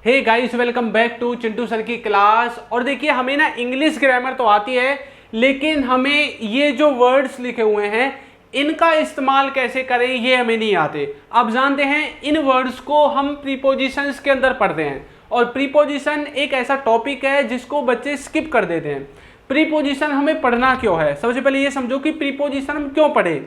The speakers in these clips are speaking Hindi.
Hey guys, welcome back to Chintu sir की क्लास। और देखिए, हमें ना इंग्लिश ग्रामर तो आती है, लेकिन हमें ये जो वर्ड्स लिखे हुए हैं इनका इस्तेमाल कैसे करें ये हमें नहीं आते। आप जानते हैं इन वर्ड्स को हम प्रीपोजिशंस के अंदर पढ़ते हैं, और प्रीपोजिशन एक ऐसा टॉपिक है जिसको बच्चे स्किप कर देते हैं। प्रीपोजिशन हमें पढ़ना क्यों है, सबसे पहले ये समझो कि प्रीपोजिशन हम क्यों पढ़े।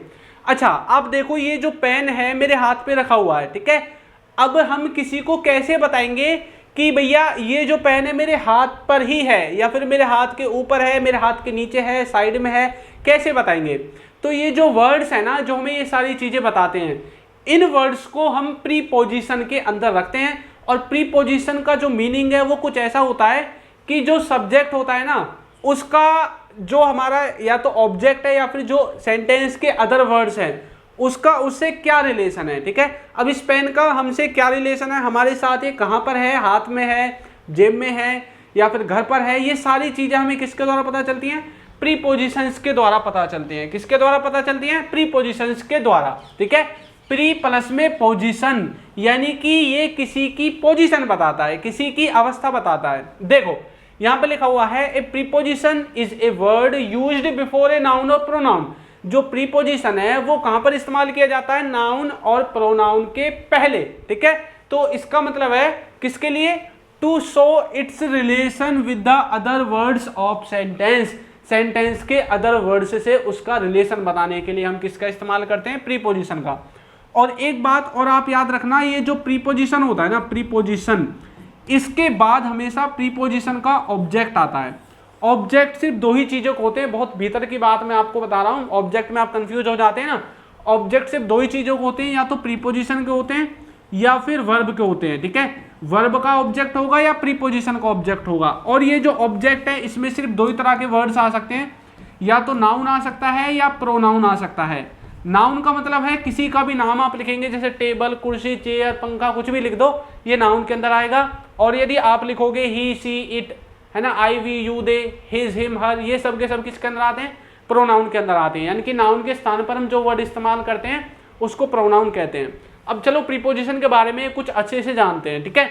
अच्छा, आप देखो ये जो पेन है मेरे हाथ पे रखा हुआ है, ठीक है। अब हम किसी को कैसे बताएंगे कि भैया ये जो पेन है मेरे हाथ पर ही है, या फिर मेरे हाथ के ऊपर है, मेरे हाथ के नीचे है, साइड में है, कैसे बताएंगे। तो ये जो वर्ड्स है ना, जो हमें ये सारी चीजें बताते हैं, इन वर्ड्स को हम प्रीपोजिशन के अंदर रखते हैं। और प्रीपोजिशन का जो मीनिंग है वो कुछ ऐसा होता है कि जो सब्जेक्ट होता है ना, उसका जो हमारा या तो ऑब्जेक्ट है या फिर जो सेंटेंस के अदर वर्ड्स हैं उसका उससे क्या रिलेशन है, ठीक है। अब इस पेन का हमसे क्या रिलेशन है, हमारे साथ ये कहाँ पर है, हाथ में है, जेब में है, या फिर घर पर है, ये सारी चीजें हमें किसके द्वारा पता चलती हैं, प्रीपोजिशंस के द्वारा पता चलती हैं। किसके द्वारा पता चलती हैं, प्रीपोजिशंस के द्वारा, ठीक है। प्री प्लस में पोजीशन, यानी कि ये किसी की पोजीशन बताता है, किसी की अवस्था बताता है। देखो यहां पर लिखा हुआ है, ए preposition is a word used before a noun और प्रोनाउन। जो प्रीपोजिशन है वो कहां पर इस्तेमाल किया जाता है, नाउन और प्रोनाउन के पहले, ठीक है। तो इसका मतलब है किसके लिए, to show its relation with the other words of sentence. Sentence के अदर वर्ड्स से उसका रिलेशन बताने के लिए हम किसका इस्तेमाल करते हैं, प्रीपोजिशन का। और एक बात और आप याद रखना, ये जो प्रीपोजिशन होता है ना, प्रीपोजिशन, इसके बाद हमेशा प्रीपोजिशन का ऑब्जेक्ट आता है। ऑब्जेक्ट सिर्फ दो ही चीजों को होते हैं, बहुत भीतर की बात मैं आपको बता रहा हूं, ऑब्जेक्ट में आप कंफ्यूज हो जाते हैं ना। ऑब्जेक्ट सिर्फ दो ही चीजों को होते हैं, या तो प्रीपोजिशन के होते हैं या फिर वर्ब के होते हैं, ठीक है। वर्ब का ऑब्जेक्ट होगा या प्रीपोजिशन का ऑब्जेक्ट होगा। और ये जो ऑब्जेक्ट है इसमें सिर्फ दो ही तरह के वर्ड्स आ सकते हैं, या तो नाउन आ सकता है या प्रोनाउन आ सकता है। नाउन का मतलब है किसी का भी नाम आप लिखेंगे, जैसे टेबल, कुर्सी, चेयर, पंखा, कुछ भी लिख दो, ये नाउन के अंदर आएगा। और यदि आप लिखोगे ही, सी, इट, है ना, I, we, you, they, his, him, her, ये सब के सब किसके अंदर आते हैं, प्रोनाउन के अंदर आते हैं। यानी कि नाउन के स्थान पर हम जो वर्ड इस्तेमाल करते हैं उसको प्रोनाउन कहते हैं। अब चलो प्रीपोजिशन के बारे में कुछ अच्छे से जानते हैं, ठीक है।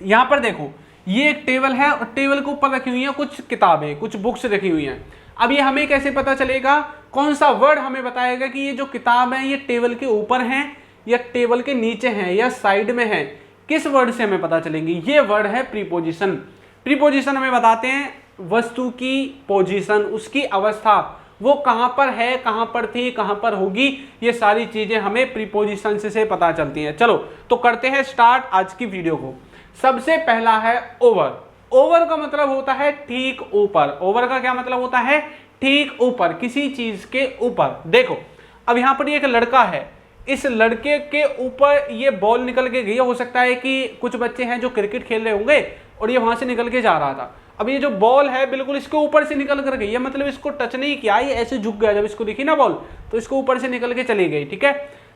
यहां पर देखो, ये एक टेबल है और टेबल के ऊपर रखी हुई है कुछ किताबें, कुछ बुक्स रखी हुई हैं। अब ये हमें कैसे पता चलेगा, कौन सा वर्ड हमें बताएगा कि ये जो किताब है ये टेबल के ऊपर है या टेबल के नीचे है या साइड में है, किस वर्ड से हमें पता चलेंगी, ये वर्ड है प्रीपोजिशन। प्रीपोजिशन हमें बताते हैं वस्तु की पोजीशन, उसकी अवस्था, वो कहां पर है, कहां पर थी, कहां पर होगी, ये सारी चीजें हमें प्रीपोजिशन से पता चलती हैं। चलो तो करते हैं स्टार्ट आज की वीडियो को। सबसे पहला है ओवर। ओवर का मतलब होता है ठीक ऊपर। ओवर का क्या मतलब होता है, ठीक ऊपर, किसी चीज के ऊपर। देखो अब यहां पर एक लड़का है, इस लड़के के ऊपर ये बॉल निकल के गई। हो सकता है कि कुछ बच्चे हैं जो क्रिकेट खेल रहे होंगे और ये वहां से निकल के जा रहा था। अब ये जो बॉल है बिल्कुल इसके ऊपर से निकल कर गई है, मतलब इसको टच नहीं किया, ये ऐसे झुक गया, जब इसको दिखी ना बॉल तो इसको ऊपर से निकल के चली गई, ठीक है।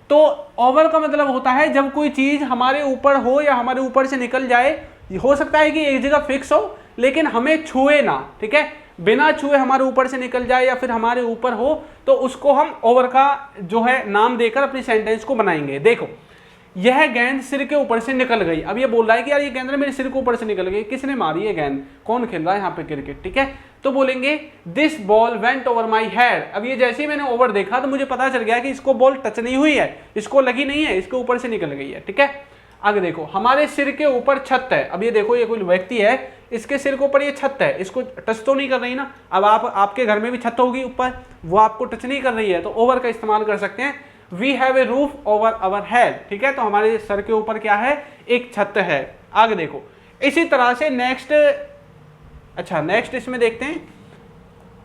तो ओवर का मतलब होता है जब कोई चीज हमारे ऊपर हो या हमारे ऊपर से निकल जाए। हो सकता है कि एक जगह फिक्स हो लेकिन हमें छुए ना, ठीक है, बिना छुए हमारे ऊपर से निकल जाए या फिर हमारे ऊपर हो, तो उसको हम ओवर का जो है नाम देकर अपनी सेंटेंस को बनाएंगे। देखो यह गेंद सिर के ऊपर से निकल गई। अब ये बोल रहा है कि यार ये गेंद मेरे सिर के ऊपर से निकल गई, किसने मारी है गेंद, कौन खेल रहा है यहाँ पे क्रिकेट, ठीक है। तो बोलेंगे this ball went over my head. अब ये जैसे ही मैंने ओवर देखा तो मुझे पता चल गया कि इसको बॉल टच नहीं हुई है, इसको लगी नहीं है, इसके ऊपर से निकल गई है, ठीक है। आगे देखो, हमारे सिर के ऊपर छत है। अब ये देखो, ये कोई व्यक्ति है, इसके सिर के ऊपर ये छत है, इसको टच तो नहीं कर रही ना। अब आपके घर में भी छत होगी ऊपर, वो आपको टच नहीं कर रही है, तो ओवर का इस्तेमाल कर सकते हैं। We have a roof over our head, ठीक है, तो हमारे सर के ऊपर क्या है, एक छत है। आगे देखो इसी तरह से नेक्स्ट, अच्छा नेक्स्ट इसमें देखते हैं।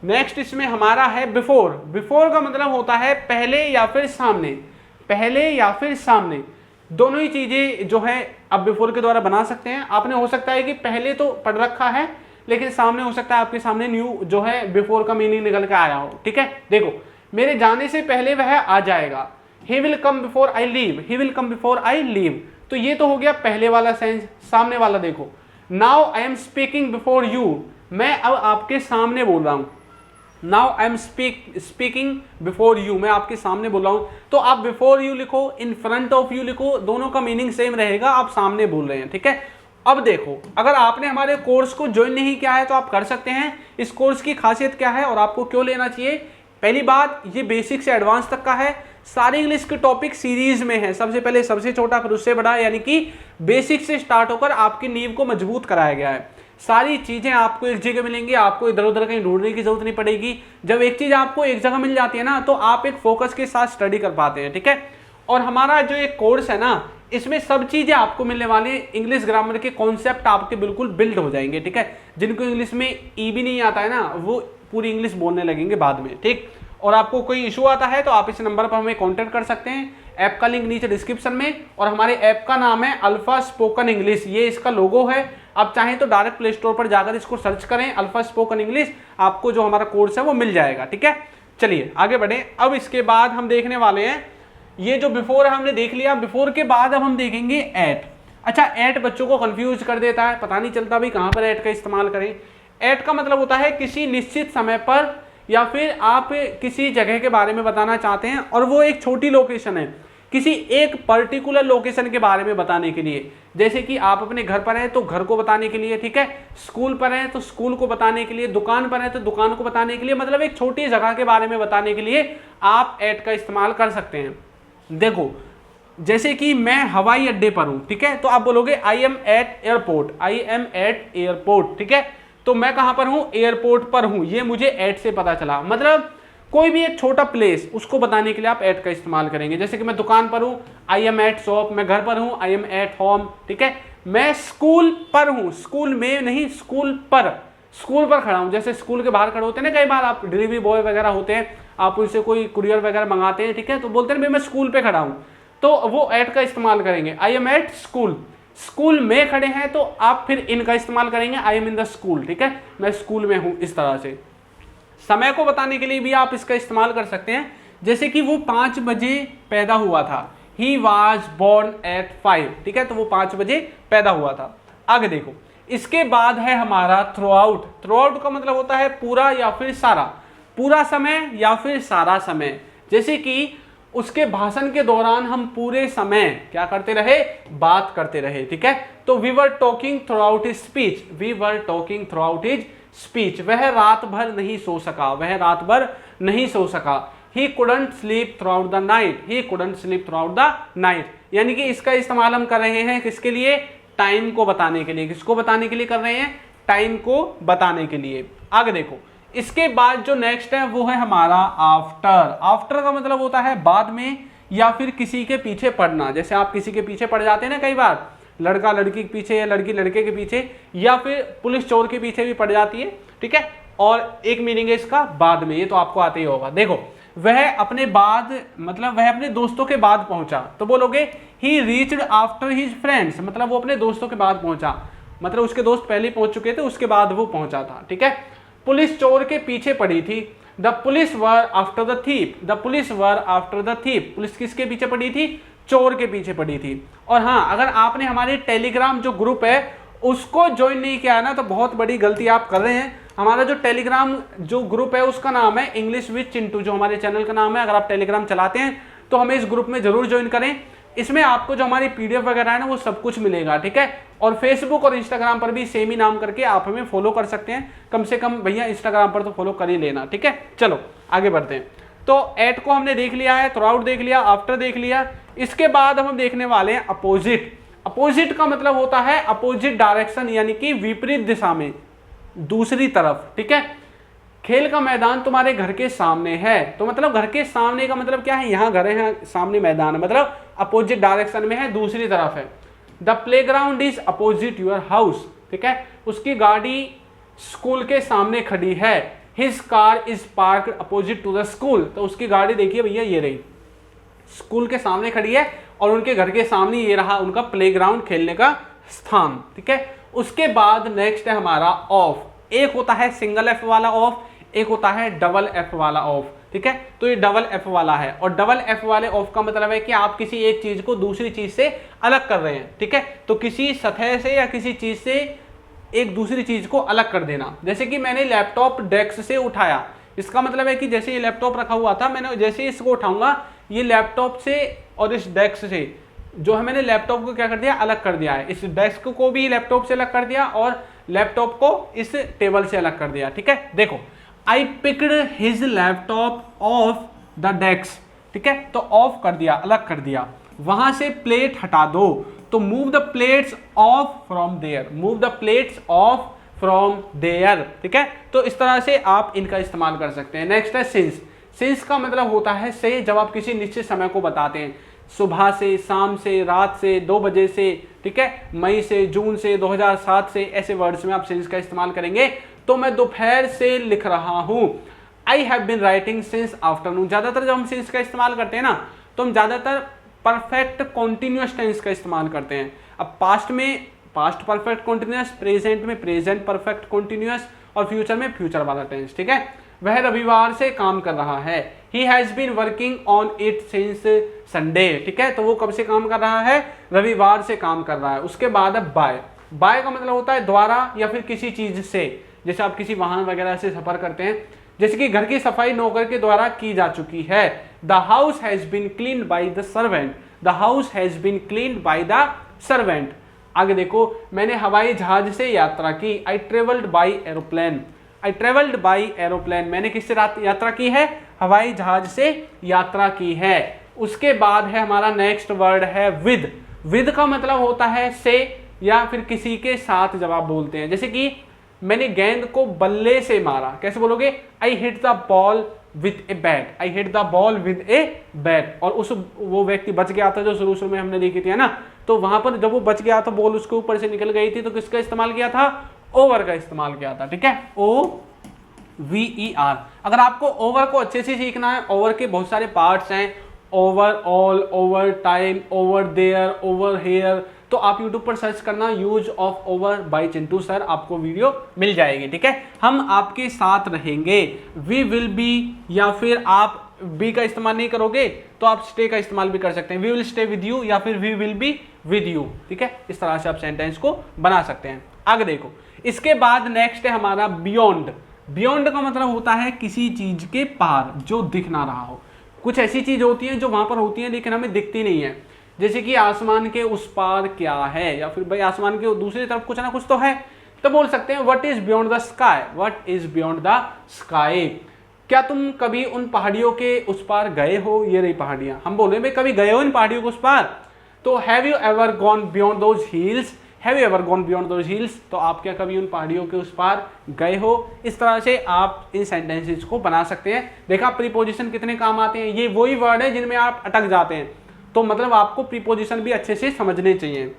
नेक्स्ट इसमें हमारा है बिफोर। बिफोर का मतलब होता है पहले या फिर सामने। पहले या फिर सामने, दोनों ही चीजें जो है आप बिफोर के द्वारा बना सकते हैं। आपने हो सकता है कि पहले तो पढ़ रखा है लेकिन सामने हो सकता है आपके सामने न्यू जो है बिफोर का मीनिंग निकल के आया हो, ठीक है। देखो मेरे जाने से पहले वह आ जाएगा। He will come before I leave. He will come before I leave. तो ये तो हो गया पहले वाला सेंस। सामने वाला देखो, Now I am speaking before you. मैं अब आपके सामने बोल रहा हूं। Now I am speaking before you. मैं आपके सामने बोल रहा हूं। तो आप before you लिखो, in front of you लिखो, दोनों का मीनिंग सेम रहेगा, आप सामने बोल रहे हैं, ठीक है। अब देखो, अगर आपने हमारे कोर्स को ज्वाइन नहीं किया है तो आप कर सकते हैं। इस कोर्स की खासियत क्या है और आपको क्यों लेना चाहिए? पहली बात, ये बेसिक से एडवांस तक का है। सारे इंग्लिश के टॉपिक सीरीज में है, सबसे पहले सबसे छोटा फिर उससे बड़ा, यानी कि बेसिक से स्टार्ट होकर आपकी नींव को मजबूत कराया गया है। सारी चीजें आपको एक जगह मिलेंगी, आपको इधर उधर कहीं ढूंढने की जरूरत नहीं पड़ेगी। जब एक चीज आपको एक जगह मिल जाती है ना, तो आप एक फोकस के साथ स्टडी कर पाते हैं, ठीक है। और हमारा जो एक कोर्स है ना, इसमें सब चीजें आपको मिलने वाली है। इंग्लिश ग्रामर के कॉन्सेप्ट आपके बिल्कुल बिल्ड हो जाएंगे, ठीक है। जिनको इंग्लिश में ई भी नहीं आता है ना, वो पूरी इंग्लिश बोलने लगेंगे बाद में, ठीक। और आपको कोई इशू आता है तो आप इस नंबर पर हमें कांटेक्ट कर सकते हैं। ऐप का लिंक नीचे डिस्क्रिप्शन में, और हमारे ऐप का नाम है अल्फा स्पोकन इंग्लिश, ये इसका लोगो है। आप चाहें तो डायरेक्ट प्ले स्टोर पर जाकर इसको सर्च करें, अल्फा स्पोकन इंग्लिश, आपको जो हमारा कोर्स है वो मिल जाएगा, ठीक है। चलिए आगे बढ़े। अब इसके बाद हम देखने वाले हैं, ये जो बिफोर है हमने देख लिया, बिफोर के बाद अब हम देखेंगे एट। अच्छा, एट बच्चों को कंफ्यूज कर देता है, पता नहीं चलता भाई कहाँ पर एट का इस्तेमाल करें। एट का मतलब होता है किसी निश्चित समय पर, या फिर आप किसी जगह के बारे में बताना चाहते हैं और वो एक छोटी लोकेशन है, किसी एक पर्टिकुलर लोकेशन के बारे में बताने के लिए। जैसे कि आप अपने घर पर हैं तो घर को बताने के लिए, ठीक है। स्कूल पर हैं तो स्कूल को बताने के लिए, दुकान पर हैं तो दुकान को बताने के लिए, मतलब एक छोटी जगह के बारे में बताने के लिए आप एट का इस्तेमाल कर सकते हैं। देखो, जैसे कि मैं हवाई अड्डे पर हूं, ठीक है, तो आप बोलोगे I am eight airport, I am eight airport, ठीक है। तो मैं कहां पर हूं? एयरपोर्ट पर हूं, ये मुझे एट से पता चला। मतलब कोई भी एक छोटा प्लेस, उसको बताने के लिए आप एट का इस्तेमाल करेंगे। जैसे कि मैं दुकान पर हूं, आई एम एट शॉप, मैं घर पर हूं, आई एम एट होम, ठीक है। मैं स्कूल पर हूं, स्कूल में नहीं, स्कूल पर खड़ा हूं। जैसे स्कूल के बाहर खड़े होते हैं ना, कई बार आप डिलीवरी बॉय वगैरह होते हैं, आप उनसे कोई कुरियर वगैरह मंगाते हैं, ठीक है, तो बोलते हैं भाई मैं स्कूल पे खड़ा हूं, तो वो एट का इस्तेमाल करेंगे। I am at school, school में खड़े हैं तो आप फिर इन का इस्तेमाल करेंगे, I am in the school, ठीक है, मैं स्कूल में हूं। इस तरह से समय को बताने के लिए भी आप इसका इस्तेमाल कर सकते हैं। जैसे कि वो 5 बजे पैदा हुआ था, ही वॉज बोर्न एट 5, ठीक है, तो वो 5 बजे पैदा हुआ था। आगे देखो, इसके बाद है हमारा थ्रू आउट। थ्रू आउट का मतलब होता है पूरा या फिर सारा, पूरा समय या फिर सारा समय। जैसे कि उसके भाषण के दौरान हम पूरे समय क्या करते रहे? बात करते रहे, ठीक है। तो we were talking throughout his speech, we were talking throughout his speech. वह रात भर नहीं सो सका, वह रात भर नहीं सो सका। He couldn't sleep through out the night, he couldn't sleep through out the night. यानी कि इसका इस्तेमाल हम कर रहे हैं किसके लिए? टाइम को बताने के लिए। किसको बताने के लिए कर रहे हैं? टाइम को बताने के लिए। आगे देखो, इसके बाद जो नेक्स्ट है वो है हमारा आफ्टर। आफ्टर का मतलब होता है बाद में या फिर किसी के पीछे पड़ना। जैसे आप किसी के पीछे पड़ जाते हैं ना, कई बार लड़का लड़की के पीछे या लड़की लड़के के पीछे, या फिर पुलिस चोर के पीछे भी पड़ जाती है, ठीक है। और एक मीनिंग है इसका बाद में, ये तो आपको आते ही होगा। देखो, वह अपने बाद, मतलब वह अपने दोस्तों के बाद पहुंचा, तो बोलोगे ही रीच्ड आफ्टर हिज फ्रेंड्स, मतलब वो अपने दोस्तों के बाद पहुंचा, मतलब उसके दोस्त पहले पहुंच चुके थे, उसके बाद वो पहुंचा था, ठीक है। पुलिस चोर के पीछे पड़ी थी, the police were after the thief, the police were after the thief. Police किसके पीछे पड़ी थी? चोर के पीछे पड़ी थी। और हाँ, अगर आपने हमारे टेलीग्राम जो ग्रुप है उसको ज्वाइन नहीं किया है ना, तो बहुत बड़ी गलती आप कर रहे हैं। हमारा जो टेलीग्राम जो ग्रुप है उसका नाम है इंग्लिश विद चिंटू, जो हमारे चैनल का नाम है। अगर आप टेलीग्राम चलाते हैं तो हमें इस ग्रुप में जरूर ज्वाइन करें। इसमें आपको जो हमारी पीडीएफ वगैरह है ना, वो सब कुछ मिलेगा, ठीक है। और फेसबुक और इंस्टाग्राम पर भी सेम ही नाम करके आप हमें फॉलो कर सकते हैं। कम से कम भैया इंस्टाग्राम पर तो फॉलो कर ही लेना, ठीक है। चलो आगे बढ़ते हैं। तो एट को हमने देख लिया है, थ्रू आउट देख लिया, आफ्टर देख लिया। इसके बाद हम देखने वाले हैं अपोजिट। अपोजिट का मतलब होता है अपोजिट डायरेक्शन, यानी कि विपरीत दिशा में, दूसरी तरफ, ठीक है। खेल का मैदान तुम्हारे घर के सामने है, तो मतलब घर के सामने का मतलब क्या है? यहाँ घर है, सामने मैदान है, मतलब अपोजिट डायरेक्शन में है, दूसरी तरफ है। The playground is opposite your house, ठीक है। उसकी गाड़ी स्कूल के सामने खड़ी है। His car is parked opposite to the school, तो उसकी गाड़ी देखिए भैया, ये रही, स्कूल के सामने खड़ी है और उनके घर के सामने ये रहा उनका प्लेग्राउंड, खेलने का स्थान, ठीक है। उसके बाद नेक्स्ट है हमारा ऑफ। एक होता है सिंगल एफ वाला ऑफ, एक होता है डबल एफ वाला ऑफ, ठीक है। तो ये डबल एफ वाला है, और डबल एफ वाले ऑफ का मतलब है कि आप किसी एक चीज को दूसरी चीज से अलग कर रहे हैं, ठीक है। तो किसी सतह से या किसी चीज से एक दूसरी चीज को अलग कर देना। जैसे कि मैंने लैपटॉप डेस्क से उठाया, इसका मतलब है कि जैसे ये लैपटॉप रखा हुआ था, मैंने जैसे इसको उठाऊंगा, ये लैपटॉप से और इस डेस्क से जो है मैंने लैपटॉप को क्या कर दिया, अलग कर दिया है, इस डेस्क को भी लैपटॉप से अलग कर दिया और लैपटॉप को इस टेबल से अलग कर दिया। ठीक है, देखो I picked his laptop off the desk. ठीक है, तो ऑफ कर दिया, अलग कर दिया। वहां से प्लेट हटा दो, तो move the plates off from there, move the plates off from there. ठीक है, तो इस तरह से आप इनका इस्तेमाल कर सकते हैं। नेक्स्ट है सिंस। सिंस का मतलब होता है से, जब आप किसी निश्चित समय को बताते हैं, सुबह से, शाम से, रात से, 2 बजे से, ठीक है, मई से, जून से, 2007 से, ऐसे वर्ड्स में आप सिंस का इस्तेमाल करेंगे। तो मैं दोपहर से लिख रहा हूं, I have been writing since afternoon. ज्यादातर जब हम सिंस का इस्तेमाल करते हैं ना, तो हम ज्यादातर परफेक्ट कॉन्टिन्यूअस टेंस का इस्तेमाल करते हैं। अब पास्ट में पास्ट परफेक्ट कॉन्टिन्यूअस, प्रेजेंट में प्रेजेंट परफेक्ट कॉन्टिन्यूअस और फ्यूचर में फ्यूचर वाला टेंस। ठीक है, वह रविवार से काम कर रहा है, he has been working on it since Sunday. ठीक है, तो वो कब से काम कर रहा है, रविवार से काम कर रहा है। उसके बाद है बाय। बाय का मतलब होता है द्वारा या फिर किसी चीज से, जैसे आप किसी वाहन वगैरह से सफर करते हैं, जैसे कि घर की सफाई नौकर के द्वारा की जा चुकी है। The house has been cleaned by the servant, the house has been cleaned by the servant. आगे देखो, मैंने हवाई जहाज से यात्रा की, I travelled by aeroplane, I travelled by aeroplane. मैंने किससे यात्रा की है, हवाई जहाज से यात्रा की है। उसके बाद है हमारा नेक्स्ट वर्ड है विद। विद का मतलब होता है से या फिर किसी के साथ जब आप बोलते हैं, जैसे कि मैंने गेंद को बल्ले से मारा, कैसे बोलोगे, I hit the ball with a bat, I hit the ball with a bat. और उस वो व्यक्ति बच गया था जो शुरू में हमने देखी थी, है ना, तो वहां पर जब वो बच गया था, बॉल उसके ऊपर से निकल गई थी, तो किसका इस्तेमाल किया था, ओवर का इस्तेमाल किया था। ठीक है, OVER। अगर आपको ओवर को अच्छे से सीखना है, ओवर के बहुत सारे पार्ट्स हैं, over all, over time, over there, over here, तो आप YouTube पर सर्च करना use of over by Chintu sir, आपको वीडियो मिल जाएगी। ठीक है, हम आपके साथ रहेंगे, वी विल बी, या फिर आप बी का इस्तेमाल नहीं करोगे तो आप स्टे का इस्तेमाल भी कर सकते हैं, we will stay with you या फिर we will be with you. ठीक है, इस तरह से आप सेंटेंस को बना सकते हैं। आगे देखो, इसके बाद नेक्स्ट है हमारा बियॉन्ड। बियॉन्ड का मतलब होता है किसी चीज के पार, जो दिख ना रहा हो। कुछ ऐसी चीज होती है जो वहां पर होती है लेकिन हमें दिखती नहीं है, जैसे कि आसमान के उस पार क्या है, या फिर भाई आसमान के दूसरी तरफ कुछ ना कुछ तो है, तो बोल सकते हैं what is beyond the sky, what is beyond the sky. क्या तुम कभी उन पहाड़ियों के उस पार गए हो, ये रही पहाड़ियां, हम बोल रहे हैं कभी गए हो इन पहाड़ियों के उस पार, तो have you ever gone beyond those hills, have you ever gone beyond those hills, तो आप क्या कभी उन पहाड़ियों के उस पार गए हो। इस तरह से आप इन सेंटेंसेस को बना सकते हैं। देखा प्रीपोजिशन कितने काम आते हैं, ये वही वर्ड है जिनमें आप अटक जाते हैं, तो मतलब आपको प्रीपोजिशन भी अच्छे से समझने चाहिए।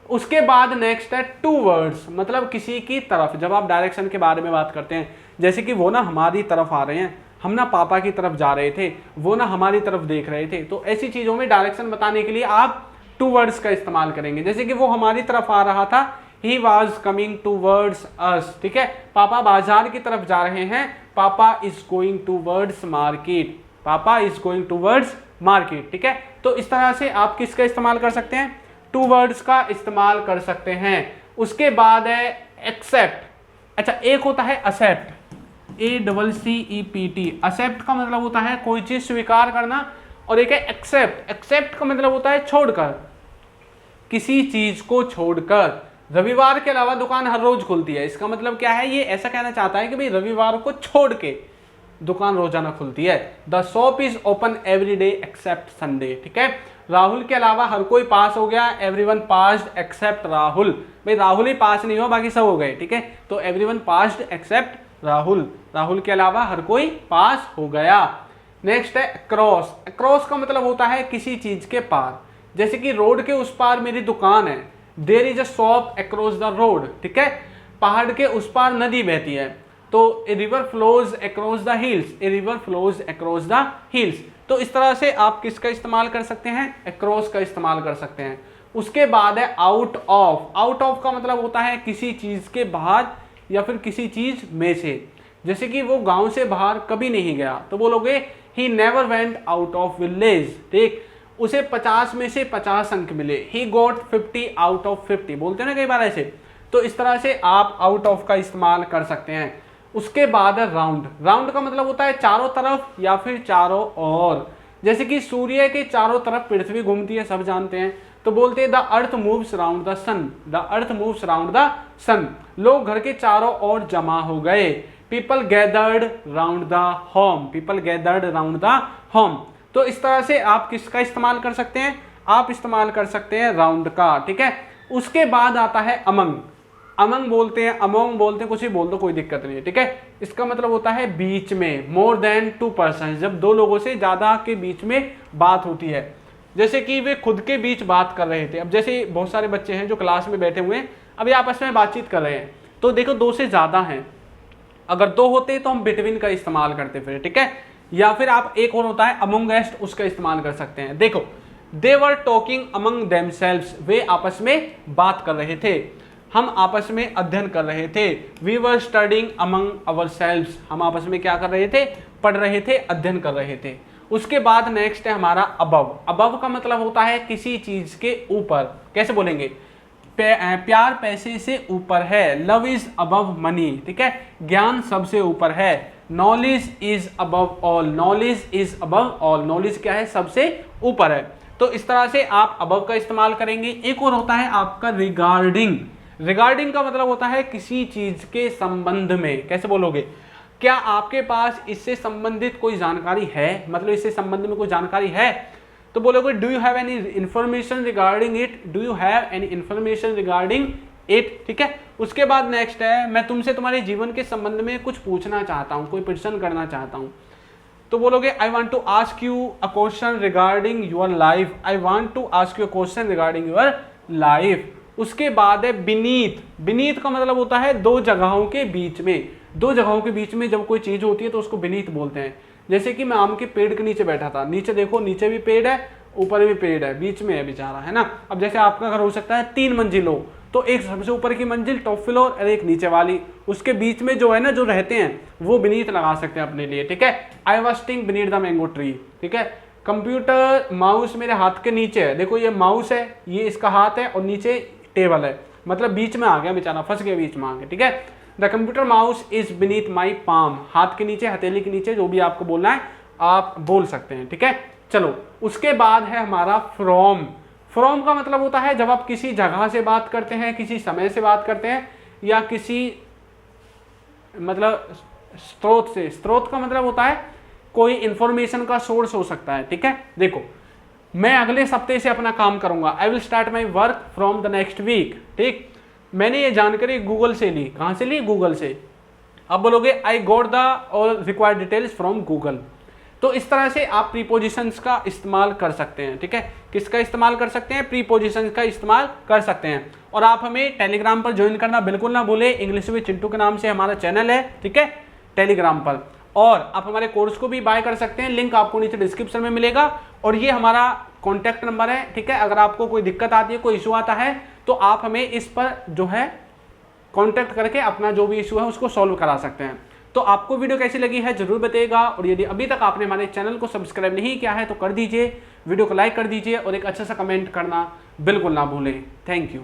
उसके बाद नेक्स्ट है टू वर्ड्स, मतलब किसी की तरफ, जब आप डायरेक्शन के बारे में बात करते हैं, जैसे कि वो ना हमारी तरफ आ रहे हैं, हम ना पापा की तरफ जा रहे थे, वो ना हमारी तरफ देख रहे थे, तो ऐसी चीजों में डायरेक्शन बताने के लिए आप टू वर्ड्स का इस्तेमाल करेंगे। जैसे कि वो हमारी तरफ आ रहा था, he was coming towards us. ठीक है, पापा बाजार की तरफ जा रहे हैं, पापा इज गोइंग टूवर्ड्स मार्केट, पापा इज गोइंग टूवर्ड्स मार्केट। ठीक है, तो इस तरह से आप किसका इस्तेमाल कर सकते हैं, टू वर्ड्स का इस्तेमाल कर सकते हैं। उसके बाद है एक्सेप्ट। अच्छा, एक होता है असेप्ट, ACCEPT। असेप्ट का मतलब होता है कोई चीज स्वीकार करना, और एक है एक्सेप्ट। एक्सेप्ट का मतलब होता है छोड़कर, किसी चीज को छोड़कर। रविवार के अलावा दुकान हर रोज खुलती है, इसका मतलब क्या है, ये ऐसा कहना चाहता है कि भाई रविवार को छोड़ के दुकान रोजाना खुलती है। The shop is open every day except Sunday. ठीक है, राहुल के अलावा हर कोई पास हो गया, एवरीवन पास्ड एक्सेप्ट राहुल। भाई राहुल ही पास नहीं हुआ, बाकी सब हो गए। ठीक है, तो everyone passed except Rahul, Rahul के अलावा हर कोई पास हो गया। नेक्स्ट है अक्रॉस। अक्रॉस का मतलब होता है किसी चीज के पार, जैसे कि रोड के उस पार मेरी दुकान है, there is a shop across the road. ठीक है, पहाड़ के उस पार नदी बहती है, तो a river flows across the hills, a river flows across the hills. तो इस तरह से आप किसका इस्तेमाल कर सकते हैं, अक्रॉस का इस्तेमाल कर सकते हैं। उसके बाद है आउट ऑफ। आउट ऑफ का मतलब होता है किसी चीज के बाहर या फिर किसी चीज में से, जैसे कि वो गांव से बाहर कभी नहीं गया, तो बोलोगे he never went out of village. ठीक, उसे 50 में से 50 अंक मिले, ही गॉट 50 आउट ऑफ 50, बोलते हैं ना कई बार ऐसे। तो इस तरह से आप आउट ऑफ का इस्तेमाल कर सकते हैं। उसके बाद है राउंड। राउंड का मतलब होता है चारों तरफ या फिर चारों ओर, जैसे कि सूर्य के चारों तरफ पृथ्वी घूमती है, सब जानते हैं, तो बोलते हैं the earth moves round the sun, the earth moves round the sun. लोग घर के चारों ओर जमा हो गए। People gathered round the home, people gathered round the home. तो इस तरह से आप किसका इस्तेमाल कर सकते हैं, आप इस्तेमाल कर सकते हैं राउंड का, ठीक है। उसके बाद आता है अमंग, अमंग बोलते हैं, अमोंग बोलते हैं, कुछ ही बोल दो कोई दिक्कत नहीं है, ठीक है। इसका मतलब होता है बीच में, मोर देन टू पर्सन, जब दो लोगों से ज्यादा के बीच में बात होती है। जैसे कि वे खुद के बीच बात कर रहे थे। अब जैसे बहुत सारे बच्चे हैं जो क्लास में बैठे हुए हैं, अभी आपस में बातचीत कर रहे हैं, तो देखो दो से ज्यादा हैं, अगर दो होते तो हम बिटवीन का इस्तेमाल करते फिर, ठीक है। या फिर आप एक और होता है अमंगेस्ट, उसका इस्तेमाल कर सकते हैं। देखो दे वर टॉकिंग अमंग देमसेल्व्स, वे आपस में बात कर रहे थे। हम आपस में अध्ययन कर रहे थे। We were studying among ourselves, हम आपस में क्या कर रहे थे, पढ़ रहे थे, अध्ययन कर रहे थे। उसके बाद नेक्स्ट है हमारा अबव। अबव का मतलब होता है किसी चीज के ऊपर। कैसे बोलेंगे, प्यार पैसे से ऊपर है। लव इज अबव मनी, ठीक है, ज्ञान सबसे ऊपर है। Knowledge is above all, knowledge is above all, knowledge क्या है, सबसे ऊपर है। तो इस तरह से आप अबव का इस्तेमाल करेंगे। एक और होता है आपका रिगार्डिंग। रिगार्डिंग का मतलब होता है किसी चीज के संबंध में। कैसे बोलोगे, क्या आपके पास इससे संबंधित कोई जानकारी है, मतलब इससे संबंध में कोई जानकारी है, तो बोलोगे do you have any information regarding it, do you have any information regarding it, ठीक है। उसके बाद नेक्स्ट है मैं तुमसे तुम्हारे जीवन के संबंध में कुछ पूछना चाहता हूँ, कोई प्रश्न करना चाहता हूँ, तो बोलोगे I want to ask you a question regarding your life, I want to ask you a question regarding your life. उसके बाद है बीनीथ। बीनीथ का मतलब होता है दो जगहों के बीच में, दो जगहों के बीच में जब कोई चीज होती है तो उसको बीनीथ बोलते हैं। जैसे कि मैं आम के पेड़ के नीचे बैठा था, नीचे देखो, नीचे भी पेड़ है, ऊपर भी पेड़ है, बीच में है बेचारा, है ना। अब जैसे आपका घर हो सकता है 3 मंजिल हो, तो एक सबसे ऊपर की मंजिल टॉप फ्लोर और एक नीचे वाली, उसके बीच में जो है ना, जो रहते हैं वो बीनीथ लगा सकते हैं अपने लिए, ठीक है। I was sitting beneath the mango tree, ठीक है। कंप्यूटर माउस मेरे हाथ के नीचे है, देखो ये माउस है, ये इसका हाथ है और नीचे टेबल है, मतलब बीच में आ गया बेचारा, फंस गया बीच में आ गया, ठीक है। The computer mouse is beneath my palm, हाथ के नीचे, हथेली के नीचे, जो भी आपको बोलना है आप बोल सकते हैं, ठीक है। चलो उसके बाद है हमारा फ्रॉम। फ्रॉम का मतलब होता है जब आप किसी जगह से बात करते हैं, किसी समय से बात करते हैं, या किसी मतलब स्रोत से। स्रोत का मतलब होता है कोई इंफॉर्मेशन का सोर्स हो सकता है, ठीक है। देखो मैं अगले सप्ताह से अपना काम करूंगा, I will start my work from the next week, ठीक। मैंने ये जानकारी गूगल से ली, कहां से ली, गूगल से। अब बोलोगे I got the all required details from Google. तो इस तरह से आप प्रीपोजिशंस का इस्तेमाल कर सकते हैं, ठीक है। किसका इस्तेमाल कर सकते हैं, प्रीपोजिशंस का इस्तेमाल कर सकते हैं। और आप हमें टेलीग्राम पर ज्वाइन करना बिल्कुल ना भूले, इंग्लिश विद चिंटू के नाम से हमारा चैनल है, ठीक है, टेलीग्राम पर। और आप हमारे कोर्स को भी बाय कर सकते हैं, लिंक आपको नीचे डिस्क्रिप्शन में मिलेगा। और ये हमारा कॉन्टैक्ट नंबर है, ठीक है। अगर आपको कोई दिक्कत आती है, कोई इशू आता है, तो आप हमें इस पर जो है कॉन्टैक्ट करके अपना जो भी इशू है उसको सॉल्व करा सकते हैं। तो आपको वीडियो कैसी लगी है जरूर बताइएगा, और यदि अभी तक आपने हमारे चैनल को सब्सक्राइब नहीं किया है तो कर दीजिए, वीडियो को लाइक कर दीजिए और एक अच्छा सा कमेंट करना बिल्कुल ना भूलें। Thank you.